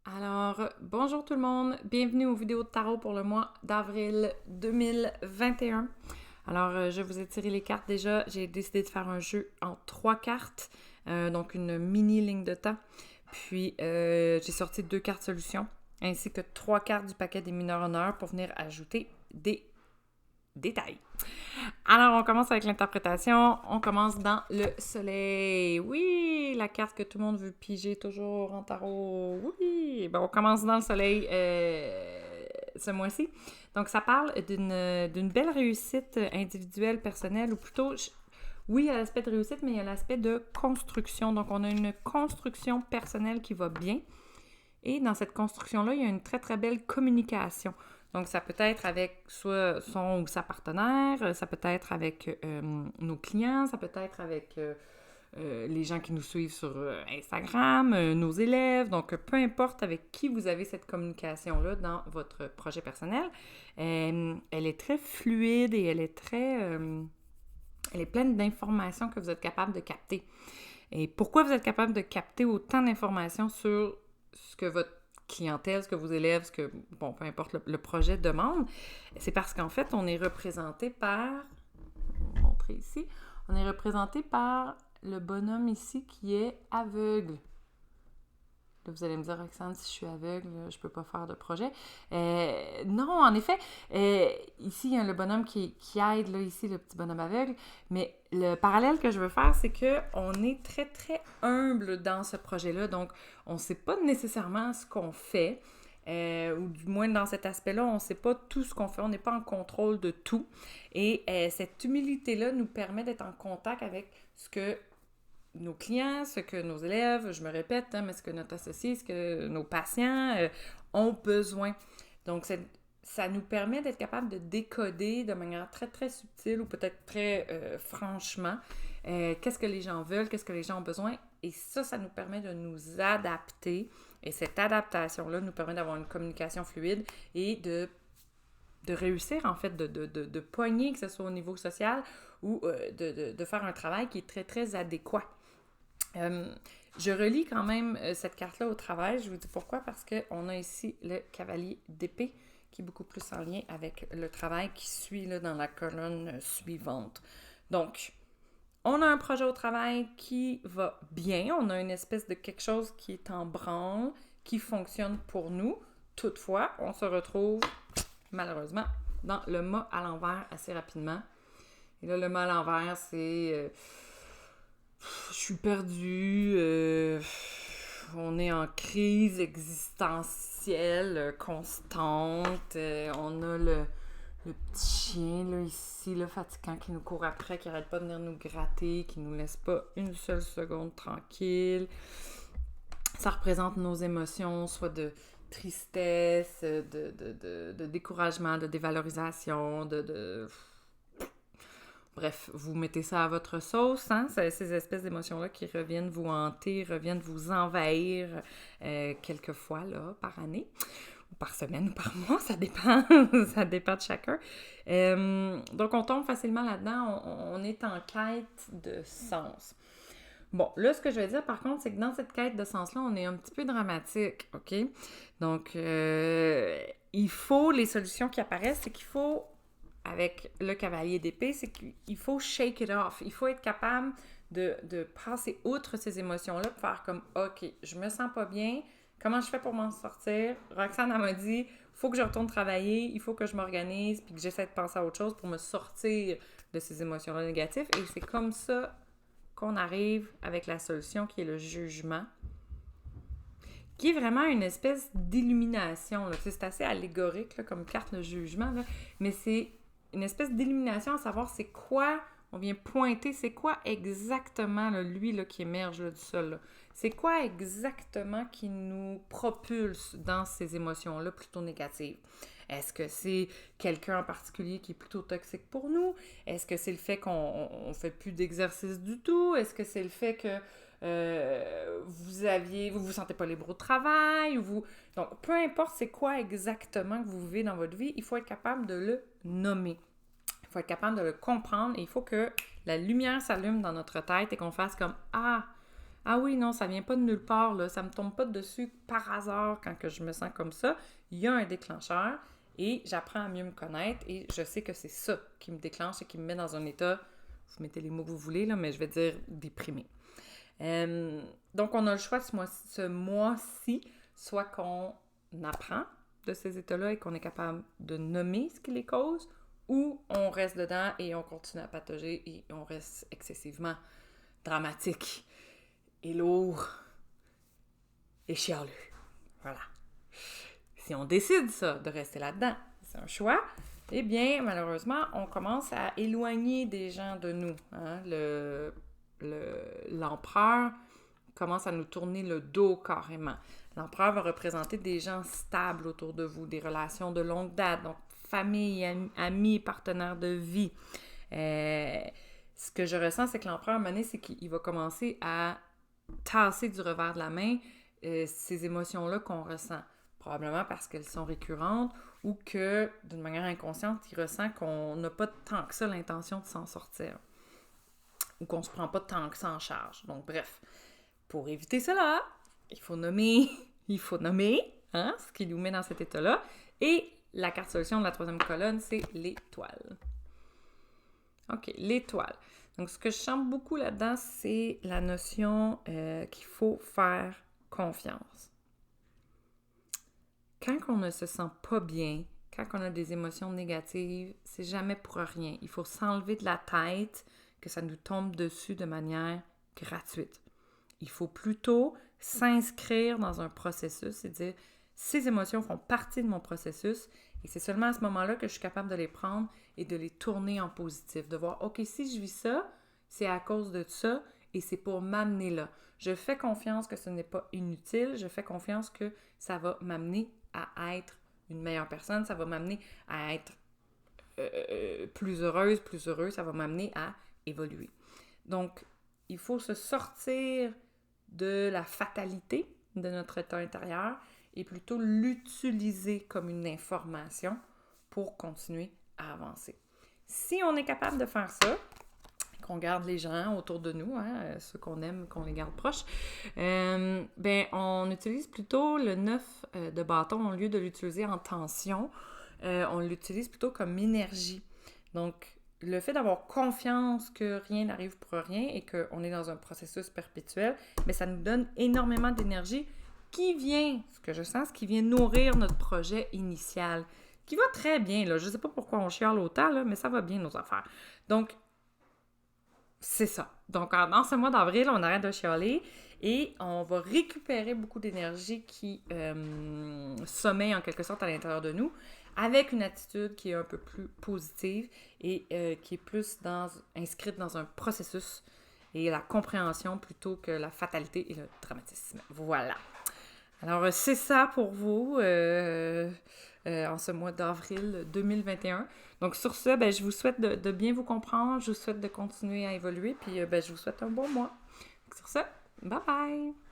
Alors, bonjour tout le monde, bienvenue aux vidéos de tarot pour le mois d'avril 2021. Alors, je vous ai tiré les cartes déjà, j'ai décidé de faire un jeu en 3 cartes, donc une mini ligne de temps. Puis, j'ai sorti 2 cartes solutions, ainsi que 3 cartes du paquet des mineurs honneurs pour venir ajouter des détails. Alors, on commence avec l'interprétation. On commence dans le soleil. Oui, la carte que tout le monde veut piger toujours en tarot. Oui, on commence dans le soleil ce mois-ci. Donc, ça parle d'une belle réussite individuelle, personnelle, ou plutôt, oui, il y a l'aspect de réussite, mais il y a l'aspect de construction. Donc, on a une construction personnelle qui va bien. Et dans cette construction-là, il y a une très, très belle communication. Donc, ça peut être avec soit son ou sa partenaire, ça peut être avec nos clients, ça peut être avec les gens qui nous suivent sur Instagram, nos élèves. Donc, peu importe avec qui vous avez cette communication-là dans votre projet personnel, elle est très fluide et elle est pleine d'informations que vous êtes capable de capter. Et pourquoi vous êtes capable de capter autant d'informations sur ce que votre clientèle, ce que vos élèves, peu importe le projet demande, c'est parce qu'en fait, on est représenté par, je vais vous montrer ici, on est représenté par le bonhomme ici qui est aveugle. Là, vous allez me dire, Roxane, si je suis aveugle, je peux pas faire de projet. Non, en effet, ici, il y a le bonhomme qui aide, là, ici, le petit bonhomme aveugle. Mais le parallèle que je veux faire, c'est qu'on est très, très humble dans ce projet-là. Donc, on ne sait pas nécessairement ce qu'on fait. Ou du moins dans cet aspect-là, on ne sait pas tout ce qu'on fait, on n'est pas en contrôle de tout. Et cette humilité-là nous permet d'être en contact avec ce que nos clients, ce que nos élèves, je me répète, mais ce que notre associé, ce que nos patients ont besoin. Donc, ça nous permet d'être capable de décoder de manière très, très subtile ou peut-être très franchement qu'est-ce que les gens veulent, qu'est-ce que les gens ont besoin. Et ça nous permet de nous adapter. Et cette adaptation-là nous permet d'avoir une communication fluide et de réussir, en fait, de pogner, que ce soit au niveau social ou de faire un travail qui est très, très adéquat. Je relis quand même cette carte-là au travail. Je vous dis pourquoi, parce qu'on a ici le cavalier d'épée qui est beaucoup plus en lien avec le travail qui suit là, dans la colonne suivante. Donc, on a un projet au travail qui va bien. On a une espèce de quelque chose qui est en branle, qui fonctionne pour nous. Toutefois, on se retrouve malheureusement dans le mât à l'envers assez rapidement. Et là, le mât à l'envers, c'est... je suis perdue, on est en crise existentielle constante, on a le petit chien là, ici, là, fatigant, qui nous court après, qui arrête pas de venir nous gratter, qui nous laisse pas une seule seconde tranquille. Ça représente nos émotions, soit de tristesse, de découragement, de dévalorisation, Bref, vous mettez ça à votre sauce, hein? Ces espèces d'émotions-là qui reviennent vous hanter, reviennent vous envahir quelques fois là, par année, ou par semaine, ou par mois, ça dépend, ça dépend de chacun. Donc, on tombe facilement là-dedans, on est en quête de sens. Bon, là, ce que je vais dire, par contre, c'est que dans cette quête de sens-là, on est un petit peu dramatique, OK? Donc, il faut, les solutions qui apparaissent, c'est qu'il faut avec le cavalier d'épée, c'est qu'il faut shake it off. Il faut être capable de passer outre ces émotions-là pour faire comme, OK, je me sens pas bien, comment je fais pour m'en sortir? Roxane, elle m'a dit, il faut que je retourne travailler, il faut que je m'organise, puis que j'essaie de penser à autre chose pour me sortir de ces émotions-là négatives. Et c'est comme ça qu'on arrive avec la solution qui est le jugement, qui est vraiment une espèce d'illumination. Là. C'est assez allégorique là, comme carte, le jugement, là, mais c'est une espèce d'illumination à savoir c'est quoi, on vient pointer, c'est quoi exactement là, lui là, qui émerge là, du sol. Là. C'est quoi exactement qui nous propulse dans ces émotions-là plutôt négatives? Est-ce que c'est quelqu'un en particulier qui est plutôt toxique pour nous? Est-ce que c'est le fait qu'on ne fait plus d'exercice du tout? Est-ce que c'est le fait que vous sentez pas libre au travail? Donc, peu importe c'est quoi exactement que vous vivez dans votre vie, il faut être capable de le nommer. Il faut être capable de le comprendre et il faut que la lumière s'allume dans notre tête et qu'on fasse comme « Ah, Ah oui, non, ça vient pas de nulle part, là. Ça me tombe pas dessus par hasard quand que je me sens comme ça. Il y a un déclencheur et j'apprends à mieux me connaître et je sais que c'est ça qui me déclenche et qui me met dans un état, vous mettez les mots que vous voulez, là, mais je vais dire déprimé. Donc, on a le choix ce mois-ci, soit qu'on apprend de ces états-là et qu'on est capable de nommer ce qui les cause, ou on reste dedans et on continue à patauger et on reste excessivement dramatique et lourd et chialeux. Voilà. Si on décide ça, de rester là-dedans, c'est un choix, eh bien, malheureusement, on commence à éloigner des gens de nous. Hein? L'empereur commence à nous tourner le dos carrément. L'empereur va représenter des gens stables autour de vous, des relations de longue date, donc famille, amis, partenaires de vie. Ce que je ressens, c'est que l'empereur, à un moment donné, c'est qu'il va commencer à tasser du revers de la main ces émotions-là qu'on ressent. Probablement parce qu'elles sont récurrentes ou que, d'une manière inconsciente, il ressent qu'on n'a pas tant que ça l'intention de s'en sortir ou qu'on ne se prend pas tant que ça en charge. Donc, bref, pour éviter cela, il faut nommer, hein, ce qui nous met dans cet état-là. Et la carte solution de la troisième colonne, c'est l'étoile. OK, l'étoile. Donc, ce que je sens beaucoup là-dedans, c'est la notion qu'il faut faire confiance. Quand on ne se sent pas bien, quand on a des émotions négatives, c'est jamais pour rien. Il faut s'enlever de la tête que ça nous tombe dessus de manière gratuite. Il faut plutôt s'inscrire dans un processus et dire ces émotions font partie de mon processus et c'est seulement à ce moment-là que je suis capable de les prendre et de les tourner en positif. De voir, OK, si je vis ça, c'est à cause de ça et c'est pour m'amener là. Je fais confiance que ce n'est pas inutile. Je fais confiance que ça va m'amener à être une meilleure personne. Ça va m'amener à être plus heureuse, plus heureux. Ça va m'amener à évoluer. Donc, il faut se sortir de la fatalité de notre état intérieur et plutôt l'utiliser comme une information pour continuer à avancer. Si on est capable de faire ça, qu'on garde les gens autour de nous, hein, ceux qu'on aime, qu'on les garde proches, on utilise plutôt le 9 de bâton au lieu de l'utiliser en tension. On l'utilise plutôt comme énergie. Donc, le fait d'avoir confiance que rien n'arrive pour rien et qu'on est dans un processus perpétuel, mais ça nous donne énormément d'énergie qui vient, ce que je sens, qui vient nourrir notre projet initial, qui va très bien, là. Je ne sais pas pourquoi on chiale autant, là, mais ça va bien, nos affaires. Donc, c'est ça. Donc, dans ce mois d'avril, on arrête de chialer et on va récupérer beaucoup d'énergie qui sommeille en quelque sorte à l'intérieur de nous avec une attitude qui est un peu plus positive et qui est plus inscrite dans un processus et la compréhension plutôt que la fatalité et le dramatisme. Voilà. Alors, c'est ça pour vous en ce mois d'avril 2021. Donc, sur ce, je vous souhaite de bien vous comprendre. Je vous souhaite de continuer à évoluer. Puis, je vous souhaite un bon mois. Sur ce, bye bye!